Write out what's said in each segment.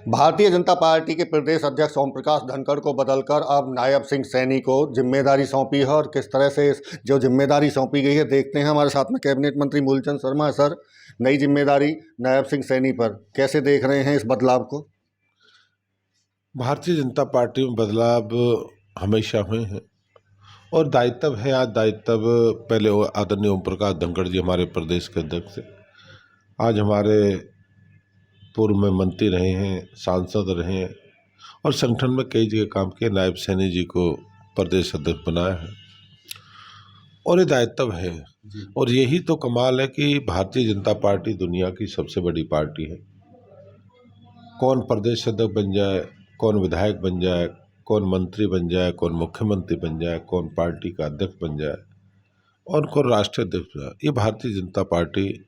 Bharatiya Janata party के प्रदेश अध्यक्ष ओम प्रकाश धनखड़ को बदलकर अब नायब सिंह सैनी को जिम्मेदारी सौंपी है और किस तरह से जो जिम्मेदारी सौंपी गई है देखते हैं। हमारे साथ में कैबिनेट मंत्री मूलचंद शर्मा है। सर, नई जिम्मेदारी नायब सिंह सैनी पर कैसे देख रहे हैं इस बदलाव को? भारतीय जनता पार्टी में बदलाव हमेशा हुए हैं और दायित्व है। आज दायित्व पहले आदरणीय ओम प्रकाश धनखड़ जी हमारे प्रदेश के अध्यक्ष थे, आज हमारे पूर्व में मंत्री रहे हैं, सांसद रहे हैं और संगठन में कई जगह काम किए। नायब सैनी जी को प्रदेश अध्यक्ष बनाया है और ये दायित्व है। और यही तो कमाल है कि भारतीय जनता पार्टी दुनिया की सबसे बड़ी पार्टी है। कौन प्रदेश अध्यक्ष बन जाए, कौन विधायक बन जाए, कौन मंत्री बन जाए, कौन मुख्यमंत्री बन जाए, कौन पार्टी का अध्यक्ष बन जाए और कौन राष्ट्रीय अध्यक्ष बन जाए, ये भारतीय जनता पार्टी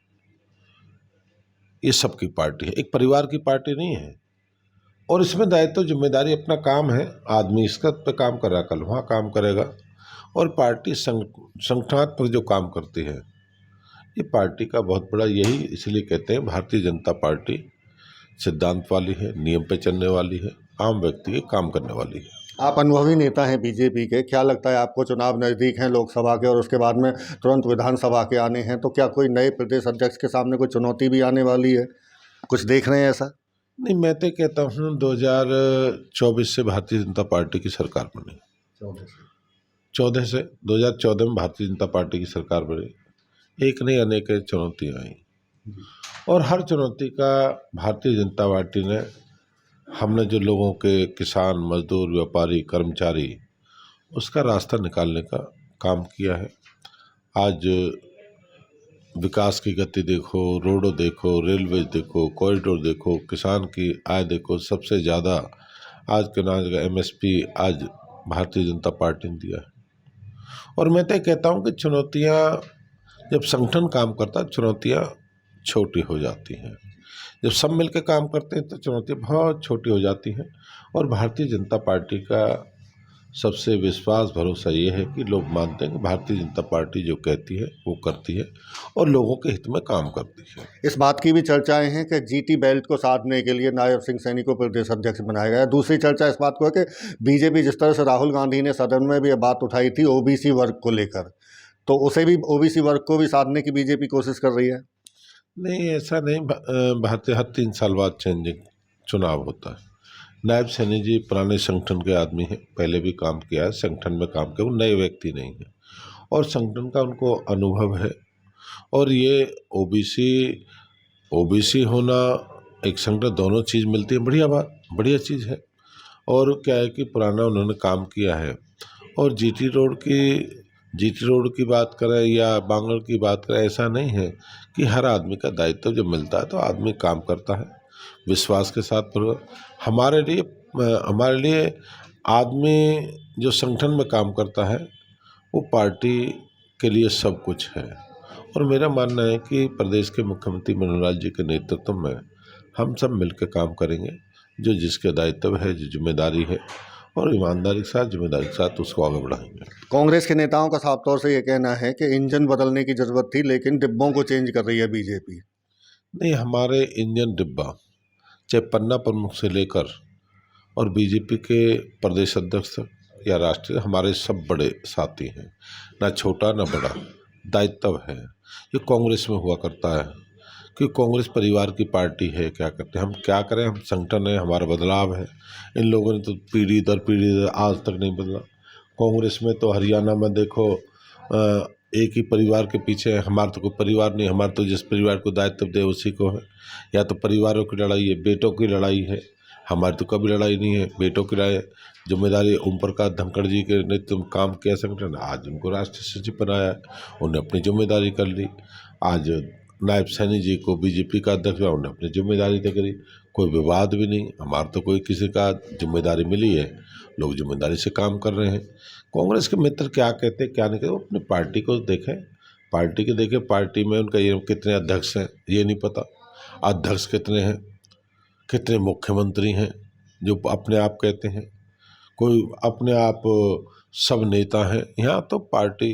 ये सबकी पार्टी है, एक परिवार की पार्टी नहीं है। और इसमें दायित्व जिम्मेदारी अपना काम है। आदमी इसका पे काम कर रहा, कल वहाँ काम करेगा। और पार्टी संगठनात्मक जो काम करती है, ये पार्टी का बहुत बड़ा, यही इसलिए कहते हैं भारतीय जनता पार्टी सिद्धांत वाली है, नियम पे चलने वाली है, आम व्यक्ति के काम करने वाली है। आप अनुभवी नेता हैं बीजेपी के, क्या लगता है आपको? चुनाव नज़दीक हैं लोकसभा के और उसके बाद में तुरंत विधानसभा के आने हैं, तो क्या कोई नए प्रदेश अध्यक्ष के सामने कोई चुनौती भी आने वाली है? कुछ देख रहे हैं ऐसा? नहीं, मैं तो कहता हूँ 2024 से भारतीय जनता पार्टी की सरकार बनी। 2014 में भारतीय जनता पार्टी की सरकार बनी। एक नहीं अनेक चुनौतियाँ आई और हर चुनौती का भारतीय जनता पार्टी ने, हमने जो लोगों के, किसान, मजदूर, व्यापारी, कर्मचारी, उसका रास्ता निकालने का काम किया है। आज विकास की गति देखो, रोडों देखो, रेलवे देखो, कॉरिडोर देखो, किसान की आय देखो, सबसे ज़्यादा आज के नाज का MSP आज भारतीय जनता पार्टी ने दिया है। और मैं तो कहता हूँ कि चुनौतियाँ, जब संगठन काम करता है चुनौतियाँ छोटी हो जाती हैं। जब सब मिलकर काम करते हैं तो चुनौतियाँ बहुत छोटी हो जाती हैं। और भारतीय जनता पार्टी का सबसे विश्वास भरोसा ये है कि लोग मानते हैं कि भारतीय जनता पार्टी जो कहती है वो करती है और लोगों के हित में काम करती है। इस बात की भी चर्चाएं हैं कि GT बेल्ट को साधने के लिए नायब सिंह सैनी को प्रदेश अध्यक्ष बनाया गया। दूसरी चर्चा इस बात को है कि बीजेपी, जिस तरह से राहुल गांधी ने सदन में भी ये बात उठाई थी OBC वर्ग को लेकर, तो उसे भी, OBC वर्ग को भी साधने की बीजेपी कोशिश कर रही है। नहीं, ऐसा नहीं। भारतीय हर 3 साल बाद चेंजिंग चुनाव होता है। नायब सैनी जी पुराने संगठन के आदमी हैं, पहले भी काम किया है, संगठन में काम किया, वो नए व्यक्ति नहीं है और संगठन का उनको अनुभव है। और ये ओबीसी होना, एक संगठन, दोनों चीज़ मिलती है, बढ़िया बात, बढ़िया चीज़ है। और क्या है कि पुराना उन्होंने काम किया है। और जीटी रोड की बात करें या बांगड़ की बात करें, ऐसा नहीं है कि हर आदमी का दायित्व जब मिलता है तो आदमी काम करता है विश्वास के साथ। पर हमारे लिए आदमी जो संगठन में काम करता है वो पार्टी के लिए सब कुछ है। और मेरा मानना है कि प्रदेश के मुख्यमंत्री मनोहर लाल जी के नेतृत्व में हम सब मिलकर काम करेंगे, जो जिसके दायित्व है, जो जिम्मेदारी है, और ईमानदारी के साथ, जिम्मेदारी के साथ उसको आगे बढ़ाएंगे। कांग्रेस के नेताओं का साफ तौर से ये कहना है कि इंजन बदलने की जरूरत थी, लेकिन डिब्बों को चेंज कर रही है बीजेपी। नहीं, हमारे इंजन डिब्बा, चाहे पन्ना प्रमुख से लेकर और बीजेपी के प्रदेश अध्यक्ष या राष्ट्रीय, हमारे सब बड़े साथी हैं, ना छोटा ना बड़ा, दायित्व है। ये कांग्रेस में हुआ करता है कि कांग्रेस परिवार की पार्टी है, क्या करते हैं हम, क्या करें, हम संगठन है, हमारा बदलाव है। इन लोगों ने तो पीढ़ी दर पीढ़ी आज तक नहीं बदला। कांग्रेस में तो हरियाणा में देखो, एक ही परिवार के पीछे है। हमारा तो कोई परिवार नहीं, हमारा तो जिस परिवार को दायित्व दे उसी को है। या तो परिवारों की लड़ाई है, बेटों की लड़ाई है। हमारी तो कभी लड़ाई नहीं है, बेटों की लड़ाई। जिम्मेदारी ओम प्रकाश धनखड़ जी के नेतृत्व में काम किया संगठन, आज उनको राष्ट्रीय सचिव बनाया है, उन्हें अपनी जिम्मेदारी कर ली। आज नायब सैनी जी को बीजेपी का अध्यक्ष हुआ, उन्होंने अपनी जिम्मेदारी तय करी। कोई विवाद भी नहीं, हमारा तो कोई किसी का जिम्मेदारी मिली है, लोग जिम्मेदारी से काम कर रहे हैं। कांग्रेस के मित्र क्या कहते हैं क्या नहीं कहते, वो अपनी पार्टी को देखें, पार्टी के देखें। पार्टी में उनका ये कितने अध्यक्ष हैं ये नहीं पता, अध्यक्ष कितने हैं, कितने मुख्यमंत्री हैं जो अपने आप कहते हैं, कोई अपने आप सब नेता हैं। यहाँ तो पार्टी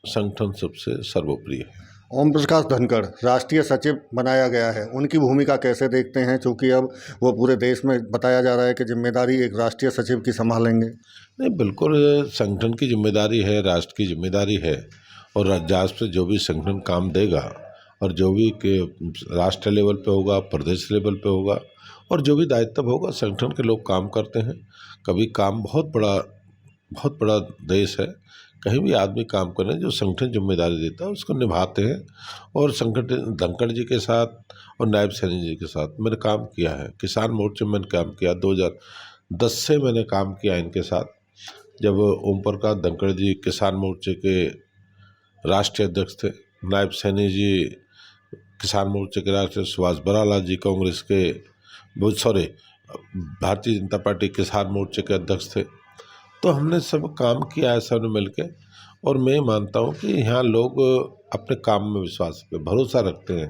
संगठन सबसे सर्वोपरि है। ओम प्रकाश धनखड़ राष्ट्रीय सचिव बनाया गया है, उनकी भूमिका कैसे देखते हैं, चूँकि अब वो पूरे देश में बताया जा रहा है कि जिम्मेदारी एक राष्ट्रीय सचिव की संभालेंगे। नहीं, बिल्कुल संगठन की जिम्मेदारी है, राष्ट्र की जिम्मेदारी है। और राज्य पे जो भी संगठन काम देगा और जो भी के राष्ट्र लेवल पे होगा, प्रदेश लेवल पे होगा और जो भी दायित्व होगा, संगठन के लोग काम करते हैं। कभी काम बहुत बड़ा देश है, कहीं भी आदमी काम करें जो संगठन जिम्मेदारी देता है उसको निभाते हैं। और संगठन धनखड़ जी के साथ और नायब सैनी जी के साथ मैंने काम किया है। किसान मोर्चे में मैंने काम किया, 2010 से मैंने काम किया इनके साथ। जब ओम प्रकाश धनखड़ जी किसान मोर्चे के राष्ट्रीय अध्यक्ष थे, नायब सैनी जी किसान मोर्चे के राष्ट्रीय, सुभाष बराला जी कांग्रेस के भारतीय जनता पार्टी किसान मोर्चे के अध्यक्ष थे। तो हमने सब काम किया है सब मिल के। और मैं मानता हूँ कि यहाँ लोग अपने काम में विश्वास पे भरोसा रखते हैं,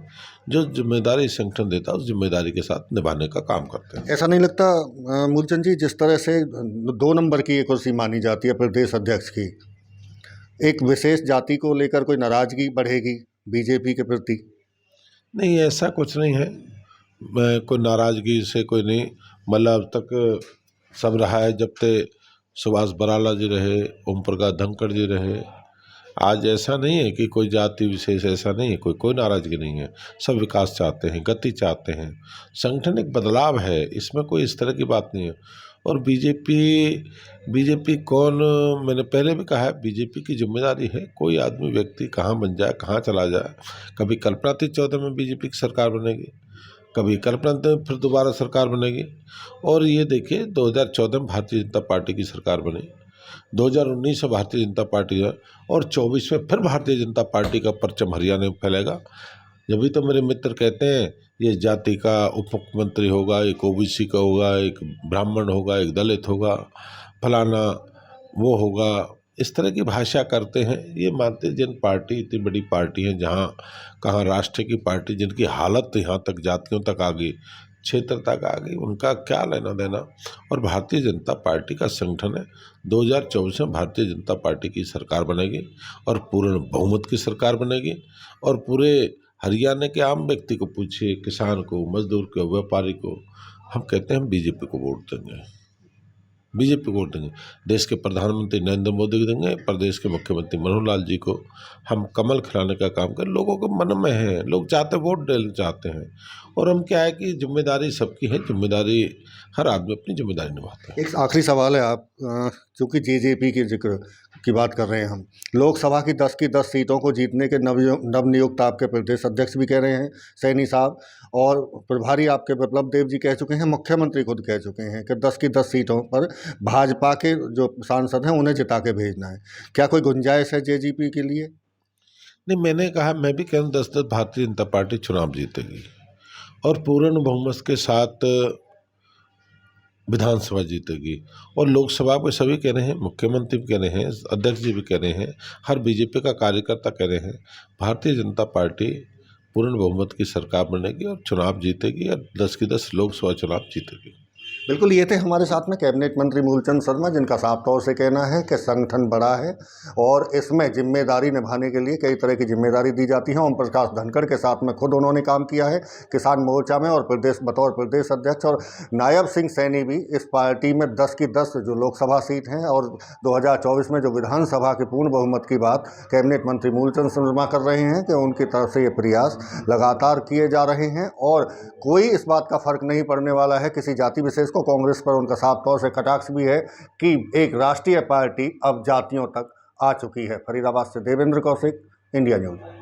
जो जिम्मेदारी संगठन देता है उस जिम्मेदारी के साथ निभाने का काम करते हैं। ऐसा नहीं लगता मूलचंद जी, जिस तरह से 2 नंबर की ये कुर्सी मानी जाती है प्रदेश अध्यक्ष की, एक विशेष जाति को लेकर कोई नाराजगी बढ़ेगी बीजेपी के प्रति? नहीं, ऐसा कुछ नहीं है। कोई नाराज़गी से कोई नहीं, मतलब अब तक सब रहा है। जब ते सुभाष बराला जी रहे, ओम प्रकाश धनखड़ जी रहे। आज ऐसा नहीं है कि कोई जाति विशेष, ऐसा नहीं है, कोई नाराज़गी नहीं है। सब विकास चाहते हैं, गति चाहते हैं। संगठन एक बदलाव है, इसमें कोई इस तरह की बात नहीं है। और बीजेपी कौन, मैंने पहले भी कहा है, बीजेपी की जिम्मेदारी है। कोई आदमी व्यक्ति कहाँ बन जाए, कहाँ चला जाए। कभी कल्पना थी 14 में बीजेपी की सरकार बनेगी, कभी कल्पना थी फिर दोबारा सरकार बनेगी। और ये देखिए 2014 में भारतीय जनता पार्टी की सरकार बनी, 2019 में भारतीय जनता पार्टी है, और 24 में फिर भारतीय जनता पार्टी का परचम हरियाणा में फैलेगा। जब भी तो मेरे मित्र कहते हैं ये जाति का उप मुख्यमंत्री होगा, एक ओबीसी का होगा, एक ब्राह्मण होगा, एक दलित होगा, फलाना वो होगा, इस तरह की भाषा करते हैं। ये मानते जिन पार्टी इतनी बड़ी पार्टी है, जहाँ कहाँ राष्ट्र की पार्टी जिनकी हालत यहाँ तक जातियों तक आ गई, क्षेत्र तक आ गई, उनका क्या लेना देना। और भारतीय जनता पार्टी का संगठन है। 2024 में भारतीय जनता पार्टी की सरकार बनेगी और पूर्ण बहुमत की सरकार बनेगी। और पूरे हरियाणा के आम व्यक्ति को पूछिए, किसान को, मजदूर को, व्यापारी को, हम कहते हैं हम बीजेपी को वोट देंगे, बीजेपी को वोट देंगे। देश के प्रधानमंत्री नरेंद्र मोदी को देंगे, प्रदेश के मुख्यमंत्री मनोहर लाल जी को हम कमल खिलाने का काम करें। लोगों के मन में है, लोग चाहते वोट देना चाहते हैं। और हम क्या है कि जिम्मेदारी सबकी है, जिम्मेदारी हर आदमी अपनी जिम्मेदारी निभाता है। एक आखिरी सवाल है, आप चूँकि जेजेपी की जिक्र की बात कर रहे हैं, हम लोकसभा की 10 सीटों को जीतने के नवनियुक्त आपके प्रदेश अध्यक्ष भी कह रहे हैं सैनी साहब, और प्रभारी आपके बिप्लब देव जी कह चुके हैं, मुख्यमंत्री खुद कह चुके हैं कि 10 की 10 सीटों पर भाजपा के जो सांसद हैं उन्हें जिता के भेजना है। क्या कोई गुंजाइश है जेजेपी के लिए? नहीं, मैंने कहा, मैं भी कह रहा हूँ 10 भारतीय जनता पार्टी चुनाव जीतेगी और पूर्ण बहुमत के साथ विधानसभा जीतेगी। और लोकसभा पे सभी कह रहे हैं, मुख्यमंत्री भी कह रहे हैं, अध्यक्ष जी भी कह रहे हैं, हर बीजेपी का कार्यकर्ता कह रहे हैं, भारतीय जनता पार्टी पूर्ण बहुमत की सरकार बनेगी और चुनाव जीतेगी और 10 की 10 लोकसभा चुनाव जीतेगी। बिल्कुल, ये थे हमारे साथ में कैबिनेट मंत्री मूलचंद शर्मा, जिनका साफ तौर से कहना है कि संगठन बड़ा है और इसमें जिम्मेदारी निभाने के लिए कई तरह की जिम्मेदारी दी जाती है। ओम प्रकाश धनखड़ के साथ में खुद उन्होंने काम किया है किसान मोर्चा में और बतौर प्रदेश अध्यक्ष, और नायब सिंह सैनी भी इस पार्टी में 10 की 10 जो लोकसभा सीट हैं और 2024 में जो विधानसभा की पूर्ण बहुमत की बात कैबिनेट मंत्री मूलचंद शर्मा कर रहे हैं कि उनकी तरफ से ये प्रयास लगातार किए जा रहे हैं। और कोई इस बात का फर्क नहीं पड़ने वाला है किसी जाति विशेष को। कांग्रेस पर उनका साफ तौर से कटाक्ष भी है कि एक राष्ट्रीय पार्टी अब जातियों तक आ चुकी है। फरीदाबाद से देवेंद्र कौशिक, इंडिया न्यूज़।